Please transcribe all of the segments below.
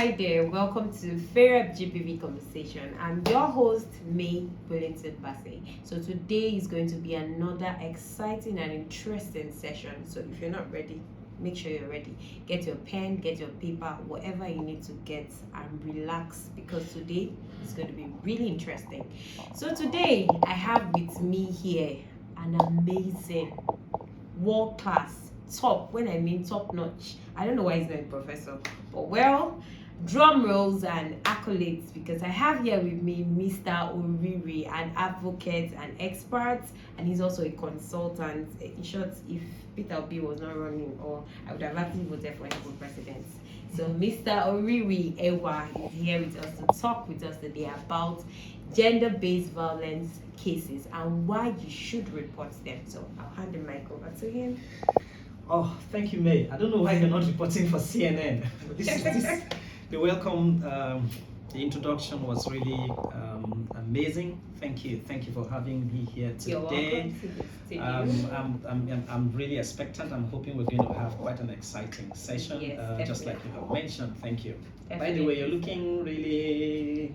Hi there, welcome to FAIRUP GPV Conversation. I'm your host, May Wellington Bassey. So today is going to be another exciting and interesting session. So if you're not ready, make sure you're ready. Get your pen, get your paper, whatever you need to get, and relax because today is going to be really interesting. So today I have with me here an amazing, world class, top, when I mean top notch. I don't know why he's not a professor, but well, drum rolls and accolades, because I have here with me Mr. Oriri, an advocate and expert, and he's also a consultant. In short, if Peter Obi was not running, or I would have actually voted for him for president. So Mr. Oriri Ewa is here with us to talk with us today about gender-based violence cases and why you should report them. So I'll hand the mic over to him. Oh, thank you, May. I don't know why you're not reporting for CNN. The welcome, the introduction was really amazing. Thank you for having me here today. You're welcome to the studio. I'm really expectant. I'm hoping we're going to have quite an exciting session, Yes, just like you have mentioned. Thank you. By Definitely. the way, you're looking really.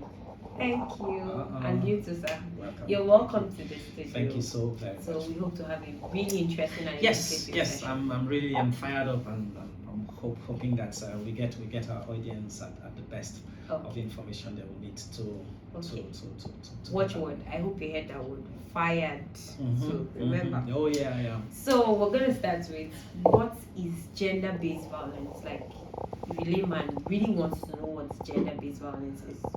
Thank you. And you too, sir. Welcome. You're welcome to the studio. Thank you so very much. So we hope to have a really interesting and Yes, educative yes, session. I'm fired up, and I'm hoping that we get our audience at the best of the information they will need to Watch word. I hope you heard that word. Fired. So remember. Oh yeah. So we're gonna start with, what is gender-based violence? Like, if a layman really wants to know what gender-based violence is, what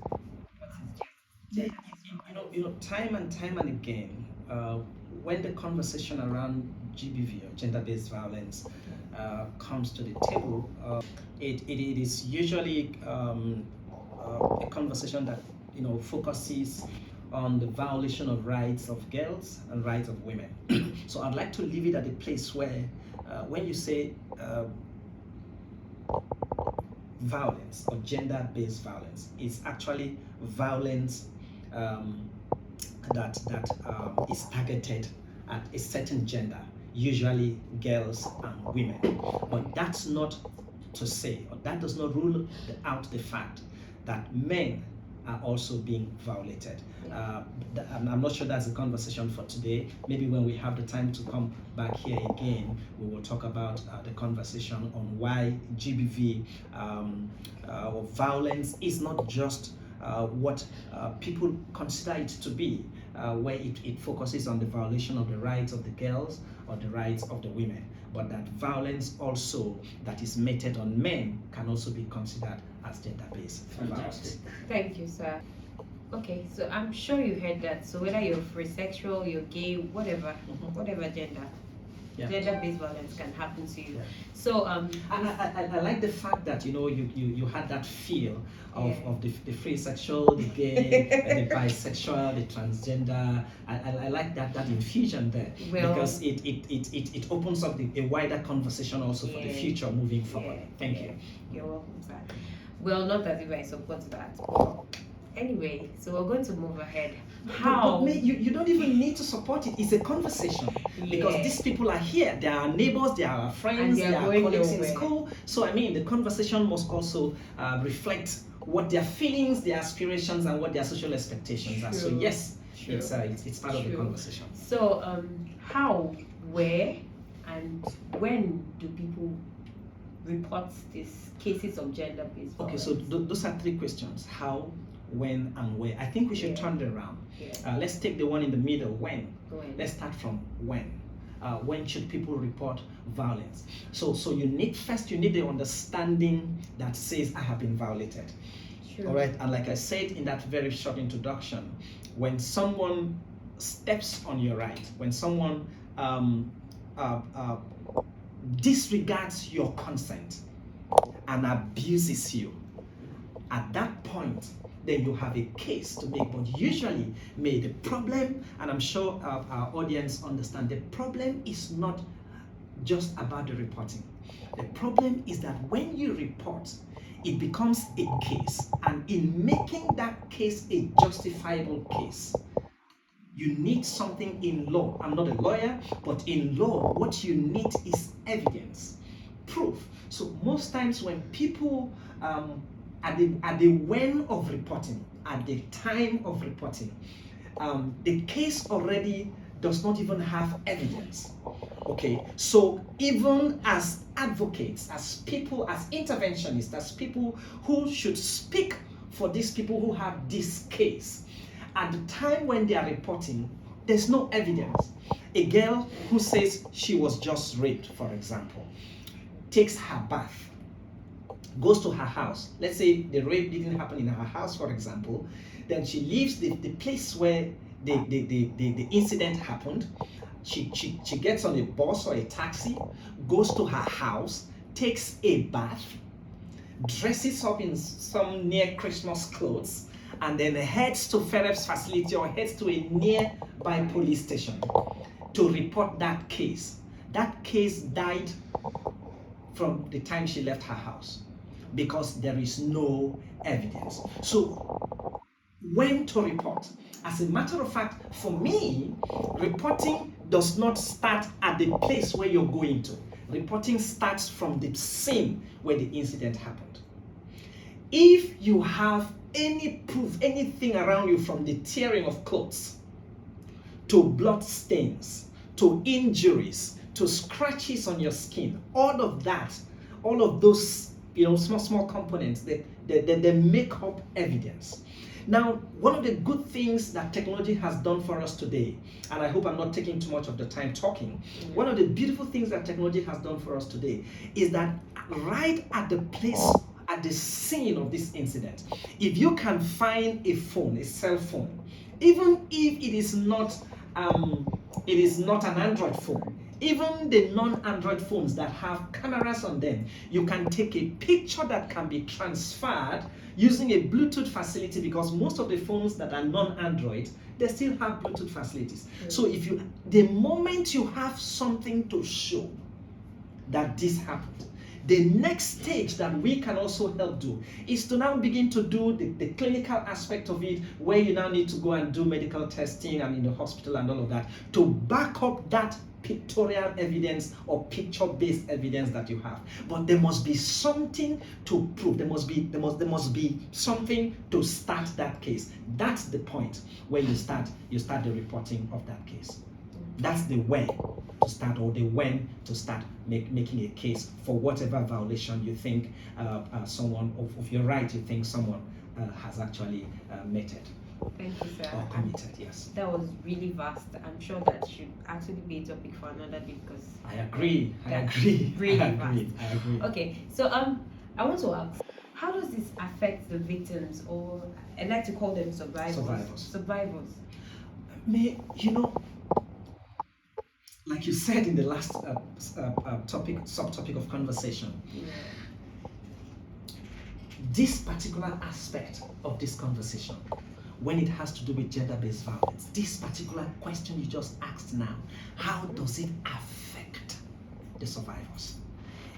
is gender? You know, time and again, when the conversation around GBV, or gender-based violence, comes to the table, it is usually a conversation that focuses on the violation of rights of girls and rights of women. So I'd like to leave it at a place where, when you say violence or gender-based violence, is actually violence that is targeted at a certain gender, usually girls and women. But that's not to say, or that does not rule out the fact that men are also being violated. I'm not sure that's a conversation for today. Maybe when we have the time to come back here again, we will talk about the conversation on why GBV or violence is not just what people consider it to be, where it focuses on the violation of the rights of the girls or the rights of the women, but that violence also that is meted on men can also be considered as gender-based violence. Thank you, sir. Okay, so I'm sure you heard that. So whether you're free sexual, you're gay, whatever gender, gender-based violence can happen to you. Yeah. So I like the fact that you had that feel of the free sexual, the gay, the bisexual, the transgender. I like that infusion there, because it opens up a wider conversation also for the future moving forward. Thank you. You're welcome, sir. Well, not as if I support that. Anyway, so we're going to move ahead. How? But you don't even need to support it. It's a conversation, because these people are here. They are our neighbors, they are our friends, they are colleagues in school. So I mean, the conversation must also reflect what their feelings, their aspirations, and what their social expectations are. So yes, it's part of the conversation. So how, where, and when do people report these cases of gender-based violence? Okay, so those are three questions: how, when, and where. I think we should turn it around. Let's take the one in the middle, when. Let's start from when. When should people report violence? So you need the understanding that says I have been violated. Sure. All right, and like I said in that very short introduction, when someone steps on your right, when someone disregards your consent and abuses you, at that point, then you have a case to make. But usually, the problem, and I'm sure our audience understand, the problem is not just about the reporting. The problem is that when you report, it becomes a case, and in making that case a justifiable case, you need something in law. I'm not a lawyer, but in law, what you need is evidence, proof. So most times when people at the when of reporting, at the time of reporting, the case already does not even have evidence. Okay, so even as advocates, as people, as interventionists, as people who should speak for these people who have this case, at the time when they are reporting, there's no evidence. A girl who says she was just raped, for example, takes her bath, goes to her house. Let's say the rape didn't happen in her house, for example. Then she leaves the place where the incident happened. She gets on a bus or a taxi, goes to her house, takes a bath, dresses up in some near Christmas clothes, and then heads to FEREP's facility or heads to a nearby police station to report that case. That case died from the time she left her house because there is no evidence. So when to report? As a matter of fact, for me, reporting does not start at the place where you're going to. Reporting starts from the scene where the incident happened. If you have any proof, anything around you, from the tearing of clothes to blood stains to injuries to scratches on your skin, all of that, all of those small components they make up evidence. Now, one of the good things that technology has done for us today, and I hope I'm not taking too much of the time talking, one of the beautiful things that technology has done for us today is that right at the place, at the scene of this incident, if you can find a phone, a cell phone, even if it is not an Android phone, even the non-Android phones that have cameras on them, you can take a picture that can be transferred using a Bluetooth facility, because most of the phones that are non-Android, they still have Bluetooth facilities. So the moment you have something to show that this happened, the next stage that we can also help do is to now begin to do the clinical aspect of it, where you now need to go and do medical testing and in the hospital and all of that to back up that pictorial evidence or picture-based evidence that you have. But there must be something to prove. There must be something to start that case. That's the point where you start the reporting of that case. That's the where to start, or the when to start making a case for whatever violation you think someone of your right, you think someone has actually meted. Thank you, sir. Or committed, yes. That was really vast. I'm sure that should actually be a topic for another day, because I agree. Really I vast. agree. Okay, so I want to ask, how does this affect the victims, or I like to call them survivors? Like you said in the last subtopic of conversation, this particular aspect of this conversation, when it has to do with gender-based violence, this particular question you just asked now, how does it affect the survivors,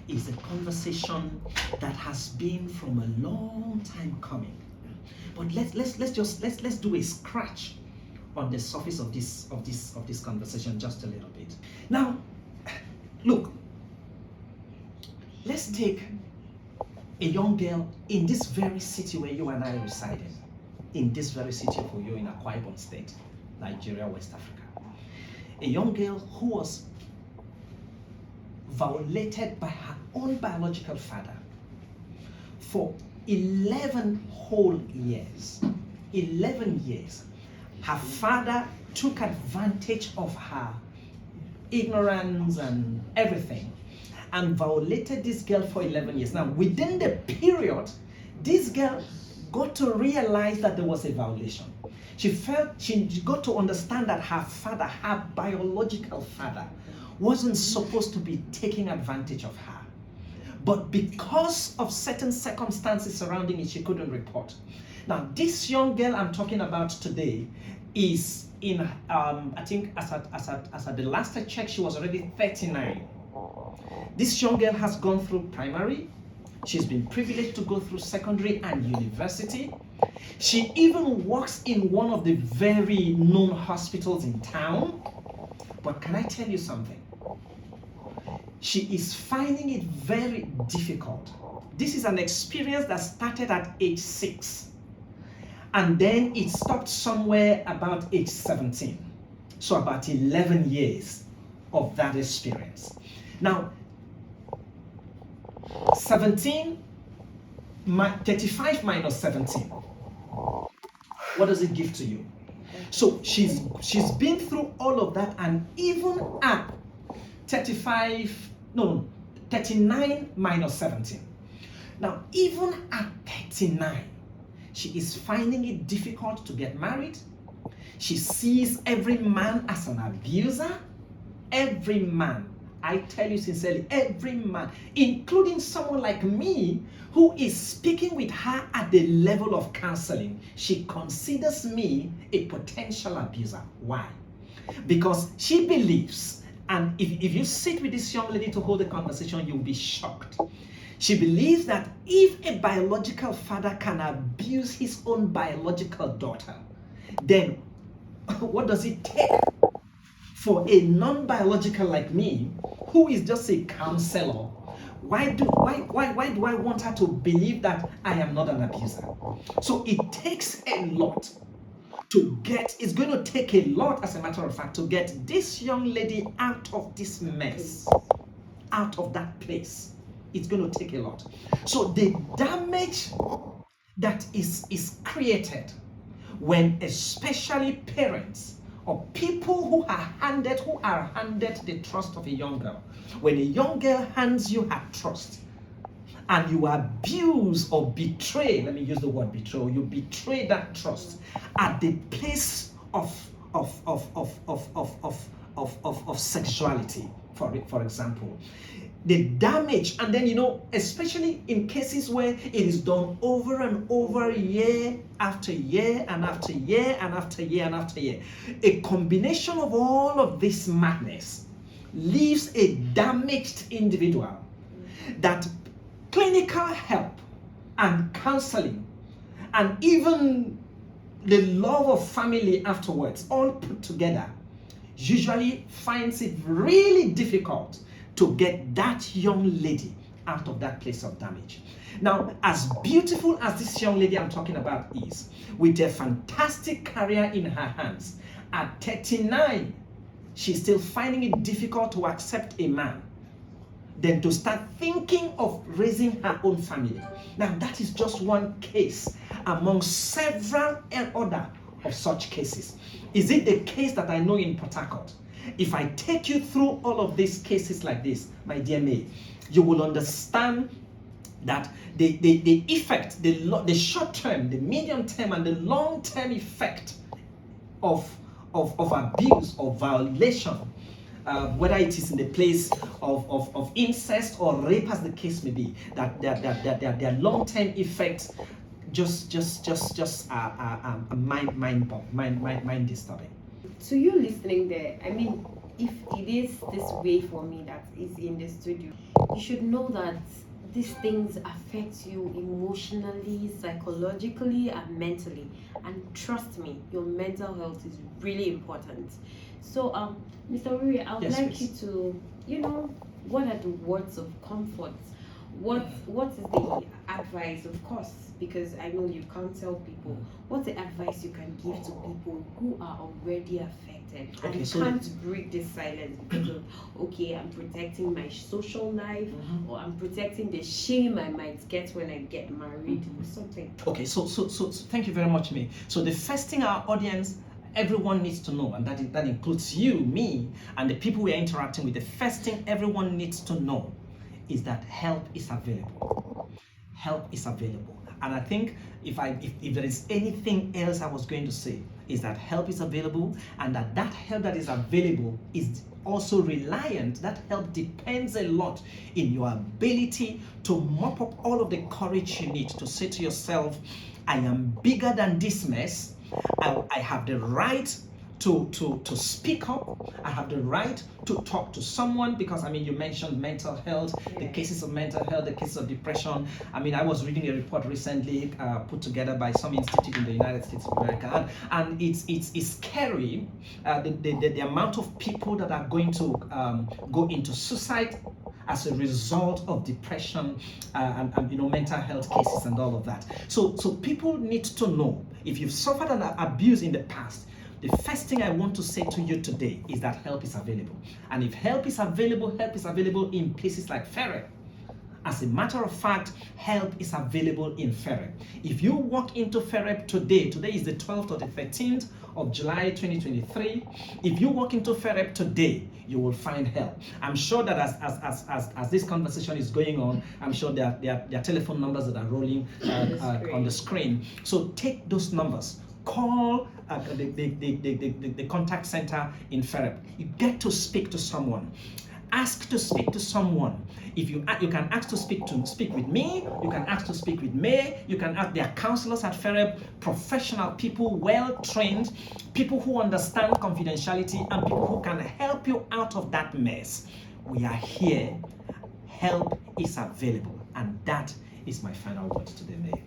is a conversation that has been from a long time coming. But let's do a scratch on the surface of this conversation just a little bit. Now, look, let's take a young girl in this very city where you and I resided, in this very city of Oyo in Akwa Ibom State, Nigeria, West Africa. A young girl who was violated by her own biological father for 11 whole years. 11 years. Her father took advantage of her ignorance and everything and violated this girl for 11 years. Now, within the period, this girl got to realize that there was a violation. She got to understand that her father, her biological father, wasn't supposed to be taking advantage of her. But because of certain circumstances surrounding it, she couldn't report. Now, this young girl I'm talking about today is in, I think as at the last I checked, she was already 39. This young girl has gone through primary. She's been privileged to go through secondary and university. She even works in one of the very known hospitals in town. But can I tell you something? She is finding it very difficult this is an experience that started at age 6, and then it stopped somewhere about age 17. So about 11 years of that experience. Now, 35 minus 17, what does it give to you? So she's been through all of that, and even at 39 minus 17. Now, even at 39, she is finding it difficult to get married. She sees every man as an abuser. Every man, I tell you sincerely, every man, including someone like me, who is speaking with her at the level of counseling, she considers me a potential abuser. Why? Because she believes, and if you sit with this young lady to hold a conversation, you'll be shocked. She believes that if a biological father can abuse his own biological daughter, then what does it take for a non-biological like me, who is just a counselor? Why do I want her to believe that I am not an abuser? So it takes a lot to get, it's going to take a lot, as a matter of fact, to get this young lady out of this mess, out of that place. It's going to take a lot. So the damage that is created when especially parents or people who are handed the trust of a young girl, when a young girl hands you her trust and you abuse or betray, let me use the word betray, you betray that trust at the place of sexuality, for example, the damage, and then, especially in cases where it is done over and over, year after year and after year and after year and after year, a combination of all of this madness leaves a damaged individual that clinical help and counseling and even the love of family afterwards, all put together, usually finds it really difficult to get that young lady out of that place of damage. Now, as beautiful as this young lady I'm talking about is, with a fantastic career in her hands, at 39, she's still finding it difficult to accept a man, then to start thinking of raising her own family. Now, that is just one case among several other of such cases. Is it the case that I know in Port Harcourt? If I take you through all of these cases like this, my dear May, you will understand that the effect, the short term, the medium term, and the long term effect of abuse or violation, whether it is in the place of incest or rape, as the case may be, that their long term effects just mind disturbing. To you listening there, I mean, if it is this way for me that is in the studio, you should know that these things affect you emotionally, psychologically, and mentally. And trust me, your mental health is really important. So, Mr. Uri, I would like you to, what are the words of comfort? What is the advice, of course, because I know you can't tell people, what's the advice you can give to people who are already affected and can't break this silence because of, I'm protecting my social life, or I'm protecting the shame I might get when I get married, or something. Okay, so thank you very much, May. So the first thing our audience, everyone needs to know, and that includes you, me, and the people we are interacting with, the first thing everyone needs to know is that help is available. Help is available. And I think if there is anything else I was going to say, is that help is available, and that help that is available is also reliant, that help depends a lot in your ability to mop up all of the courage you need to say to yourself, I am bigger than this mess. I have the right to speak up. I have the right to talk to someone, because you mentioned mental health, the cases of mental health, the cases of depression. I was reading a report recently put together by some institute in the United States of America, and it's scary, the amount of people that are going to go into suicide as a result of depression and mental health cases and all of that. So people need to know, if you've suffered an abuse in the past, the first thing I want to say to you today is that help is available. And if help is available in places like FEREP. As a matter of fact, help is available in FEREP. If you walk into FEREP today is the 12th or the 13th of July 2023. If you walk into FEREP today, you will find help. I'm sure that as this conversation is going on, I'm sure there are telephone numbers that are rolling on the screen. So take those numbers. Call the contact center in FEREP. You get to speak to someone. Ask to speak to someone. If you can ask to speak with me, you can ask to speak with May, you can ask. There are counselors at FEREP, professional people, well trained, people who understand confidentiality, and people who can help you out of that mess. We are here. Help is available, and that is my final word today, May.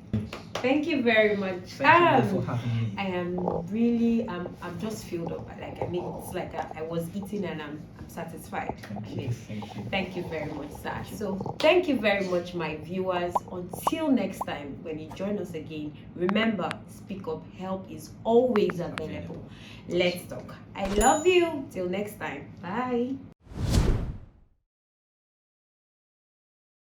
Thank you very much. Thank you for having me. I am really, I'm just filled up. It's like I was eating and I'm satisfied. Thank you very much, sir. So thank you very much, my viewers. Until next time, when you join us again, remember, speak up. Help is always available. Let's talk. I love you. Till next time. Bye.